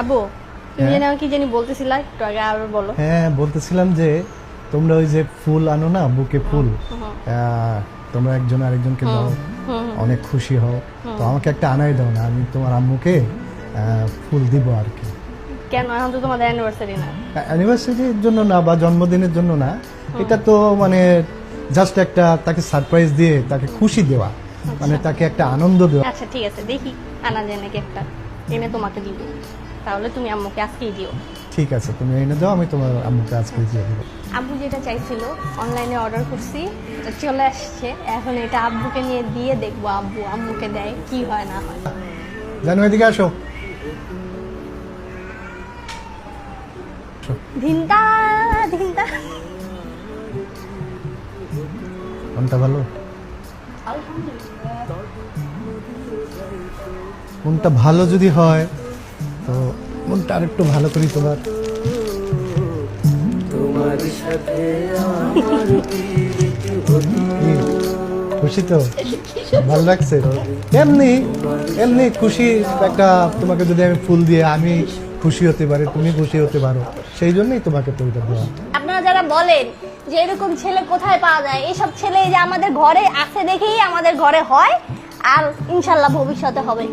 আব্বু তুমি যেন কি জানি বলতেছিলা একটু আগে আর বলো। হ্যাঁ, বলতেছিলাম যে তোমরা ওই যে ফুল আনো না, বুকে ফুল, তোমরা একজন আরেকজনকে দাও, অনেক খুশি হও। তো আমাকে একটা আনাই দাও না, আমি তোমার আম্মুকে ফুল দিব আর কি। কেন, এখন তো তোমাদের অ্যানিভার্সারি না? অ্যানিভার্সারির জন্য না বা জন্মদিনের জন্য না, এটা তো মানে জাস্ট একটা তাকে সারপ্রাইজ দিয়ে তাকে খুশি দেওয়া, মানে তাকে একটা আনন্দ দেওয়া। আচ্ছা ঠিক আছে, দেখি আনা যায় নাকি একটা, এনে তোমাকে দিব। তাহলে তুমি আম্মুকে আজকেই দিও। ঠিক আছে, তুমি এনে দাও, আমি তোমার আম্মুকে আজকে দিয়ে দেবো। আব্বু যেটা চাইছিল অনলাইনে অর্ডার করছি, এটা চলে আসছে। এখন এটা আব্বুকে নিয়ে দিয়ে দেখবো আব্বু আম্মুকে দেয় কি হয় না হয়। জানো, এদিকে আসো। ধিনটা ধিনটা। কোনটা ভালো? কোনটা ভালো যদি হয় তো মনটা আরেকটু ভালো করি তোমার। খুশি তো? ভালো লাগছে? এমনি এমনি খুশি একটা, তোমাকে যদি আমি ফুল দিয়ে আমি খুশি হতে পারি, তুমি খুশি হতে পারো, সেই জন্যই তোমাকে তো ওইটা দেওয়া। আপনারা যারা বলেন যে এরকম ছেলে কোথায় পাওয়া যায়, এইসব ছেলে যে আমাদের ঘরে আছে দেখেই আমাদের ঘরে হয়, আর ইনশাল্লাহ ভবিষ্যতে হবে।